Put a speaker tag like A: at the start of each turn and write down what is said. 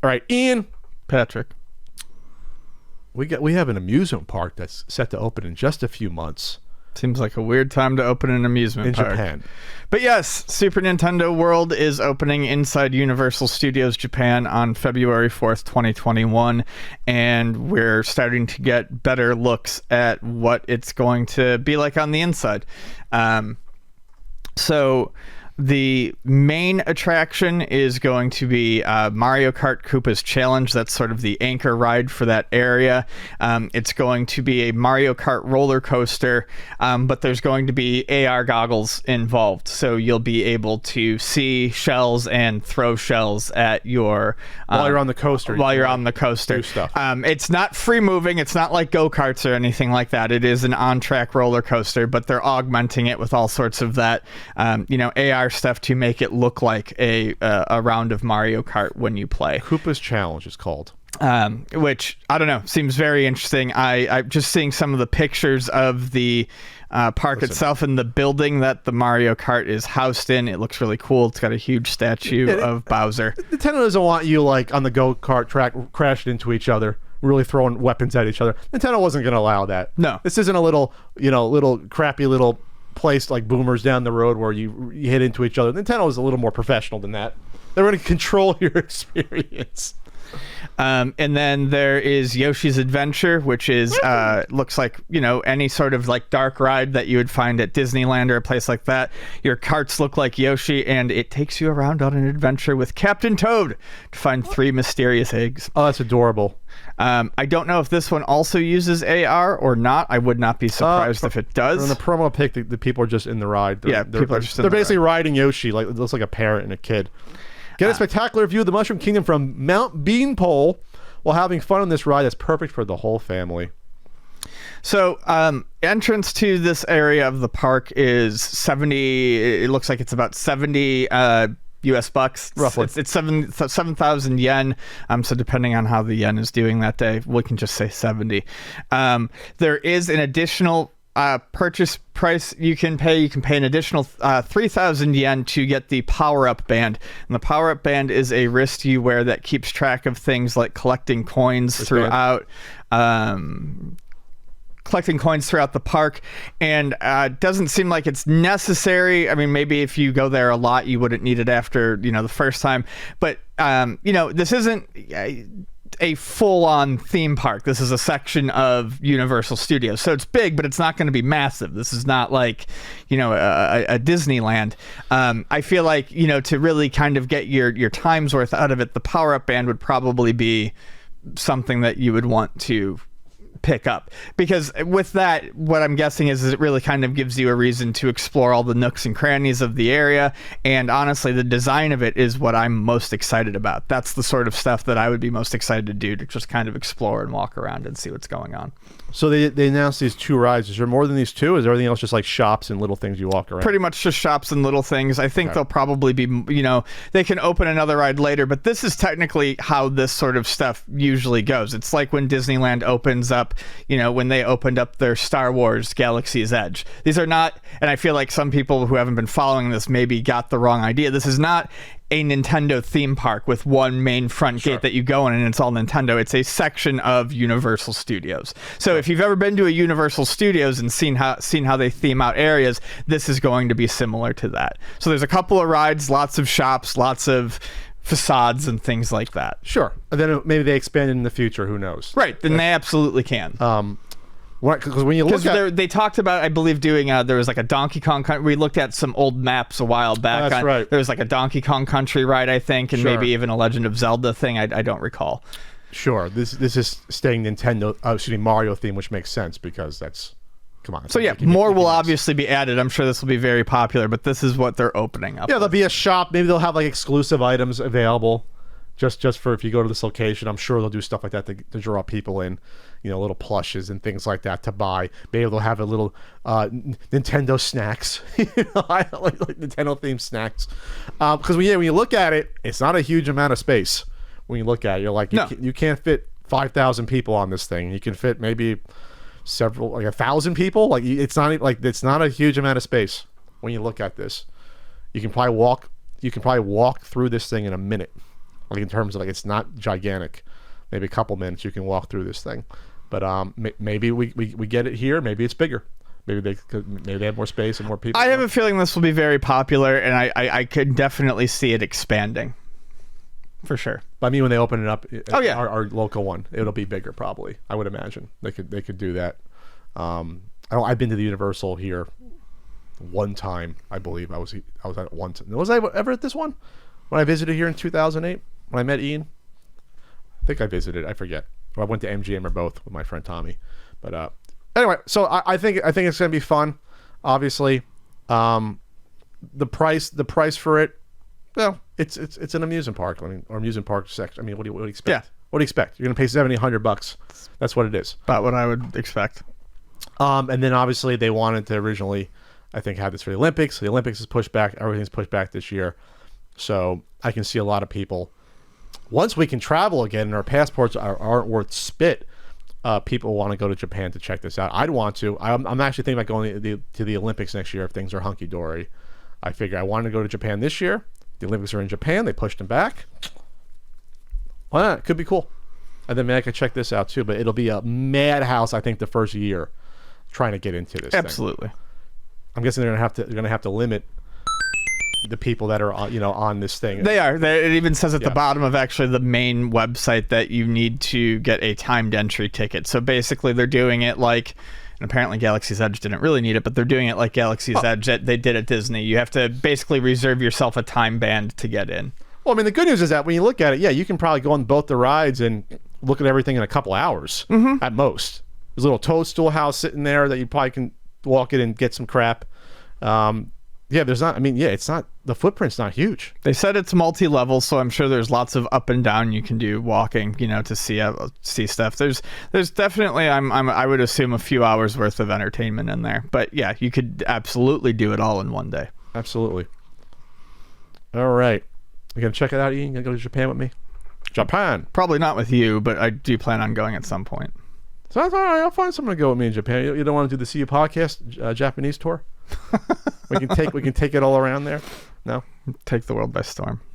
A: All right, Ian.
B: Patrick.
A: We have an amusement park that's set to open in just a few months.
B: Seems like a weird time to open an amusement park.
A: In Japan.
B: But yes, Super Nintendo World is opening inside Universal Studios Japan on February 4th, 2021. And we're starting to get better looks at what it's going to be like on the inside. So the main attraction is going to be Mario Kart Koopa's Challenge. That's sort of the anchor ride for that area. It's going to be a Mario Kart roller coaster, but there's going to be AR goggles involved. So you'll be able to see shells and throw shells at your...
A: while you're on the coaster.
B: While you're on the coaster.
A: Do stuff.
B: It's not free moving. It's not like go-karts or anything like that. It is an on-track roller coaster, but they're augmenting it with all sorts of that, AR stuff to make it look like a round of Mario Kart when you play.
A: Koopa's Challenge is called.
B: Which, I don't know, seems very interesting. I'm just seeing some of the pictures of the park itself and the building that the Mario Kart is housed in. It looks really cool. It's got a huge statue of Bowser.
A: Nintendo doesn't want you, like, on the go-kart track crashing into each other, really throwing weapons at each other. Nintendo wasn't going to allow that.
B: No.
A: This isn't a little crappy little place like Boomers down the road where you hit into each other. Nintendo is a little more professional than that. They're going to control your experience.
B: And then there is Yoshi's Adventure, which is looks like, any sort of like dark ride that you would find at Disneyland or a place like that. Your carts look like Yoshi, and it takes you around on an adventure with Captain Toad to find 3 mysterious eggs.
A: Oh, that's adorable.
B: I don't know if this one also uses AR or not. I would not be surprised if it does.
A: In the promo pic, the people are just in the ride.
B: People are just in the ride.
A: They're basically riding Yoshi. Like, it looks like a parent and a kid. Get a spectacular view of the Mushroom Kingdom from Mount Beanpole while having fun on this ride that's perfect for the whole family.
B: So, entrance to this area of the park is 70. It looks like it's about 70 US bucks.
A: Roughly.
B: It's 7,000 yen. So depending on how the yen is doing that day, we can just say 70. There is an additional purchase price you can pay. You can pay an additional 3,000 yen to get the power-up band. And the power-up band is a wrist you wear that keeps track of things like collecting coins throughout the park, and doesn't seem like it's necessary. I mean, maybe if you go there a lot, you wouldn't need it after, the first time. But, this isn't a full-on theme park. This is a section of Universal Studios. So it's big, but it's not going to be massive. This is not like, a Disneyland. I feel like, to really kind of get your time's worth out of it, the power-up band would probably be something that you would want to pick up, because with that, what I'm guessing is it really kind of gives you a reason to explore all the nooks and crannies of the area. And honestly, the design of it is what I'm most excited about. That's the sort of stuff that I would be most excited to do, to just kind of explore and walk around and see what's going on.
A: So they announced these 2 rides. Is there more than these 2? Is everything else just like shops and little things you walk around?
B: Pretty much just shops and little things. I think they'll probably be, they can open another ride later, but this is technically how this sort of stuff usually goes. It's like when Disneyland opens up, when they opened up their Star Wars Galaxy's Edge. These are not, and I feel like some people who haven't been following this maybe got the wrong idea. This is not a Nintendo theme park with one main front gate that you go in and it's all Nintendo. It's a section of Universal Studios. So if you've ever been to a Universal Studios and seen how they theme out areas, this is going to be similar to that. So there's a couple of rides, lots of shops, lots of facades and things like that.
A: Sure. And then maybe they expand in the future. Who knows?
B: Right. Then they absolutely can.
A: Because when you look at...
B: they talked about, I believe, doing, there was like a Donkey Kong country. We looked at some old maps a while back.
A: That's right.
B: There was like a Donkey Kong Country ride, I think, and maybe even a Legend of Zelda thing. I don't recall.
A: Sure. This is staying Mario theme, which makes sense because that's... Come on.
B: So yeah, more will obviously be added. I'm sure this will be very popular, but this is what they're opening up.
A: Yeah, there'll be a shop. Maybe they'll have like exclusive items available just for if you go to this location. I'm sure they'll do stuff like that to draw people in, little plushes and things like that to buy. Maybe they'll have a little Nintendo snacks. I like Nintendo themed snacks. Because when you look at it, it's not a huge amount of space. When you look at it, you're like, you can't fit 5,000 people on this thing. You can fit maybe several, like 1,000 people. Like it's not a huge amount of space when you look at this. You can probably walk through this thing in a minute. Like in terms of like it's not gigantic. Maybe a couple minutes you can walk through this thing. But maybe we get it here. Maybe it's bigger. Maybe they have more space and more people.
B: I have a feeling this will be very popular, and I could definitely see it expanding. For sure.
A: But I mean, when they open it up,
B: Oh, yeah.
A: our local one, it'll be bigger probably. I would imagine they could do that. I've been to the Universal here one time, I believe. I was at it one time. Was I ever at this one when I visited here in 2008 when I met Ian? I think I visited. I forget. Or I went to MGM or both with my friend Tommy. But anyway, so I think it's gonna be fun. Obviously, the price for it. Well, it's an amusement park. I mean, or amusement park section. I mean, what do you expect?
B: Yeah.
A: What do you expect? You're gonna pay $70-$100. That's what it is.
B: About what I would expect.
A: And then obviously they wanted to originally, I think, have this for the Olympics. The Olympics is pushed back. Everything's pushed back this year. So I can see a lot of people. Once we can travel again and our passports aren't worth spit, people want to go to Japan to check this out. I'd want to. I'm actually thinking about going to the Olympics next year if things are hunky dory. I figure I wanted to go to Japan this year. The Olympics are in Japan. They pushed them back. Why not? It could be cool. And then maybe I could check this out too. But it'll be a madhouse, I think, the first year trying to get into this.
B: Absolutely.
A: Thing. I'm guessing they're gonna have to limit the people that are on this thing.
B: They are. It even says at the bottom of actually the main website that you need to get a timed entry ticket. So basically, they're doing it like. And apparently Galaxy's Edge didn't really need it, but they're doing it like Galaxy's Edge that they did at Disney. You have to basically reserve yourself a time band to get in.
A: Well, I mean, the good news is that when you look at it, you can probably go on both the rides and look at everything in a couple hours at most. There's a little toadstool house sitting there that you probably can walk in and get some crap. There's not. I mean, it's not. The footprint's not huge.
B: They said it's multi-level, so I'm sure there's lots of up and down you can do walking, to see stuff. There's definitely I would assume a few hours worth of entertainment in there. But yeah, you could absolutely do it all in one day.
A: Absolutely. All right, you gonna check it out, Ian? You gonna go to Japan with me? Japan.
B: Probably not with you, but I do plan on going at some point.
A: So that's all right. I'll find someone to go with me in Japan. You don't want to do the CU podcast Japanese tour? We can take it all around there. No,
B: take the world by storm.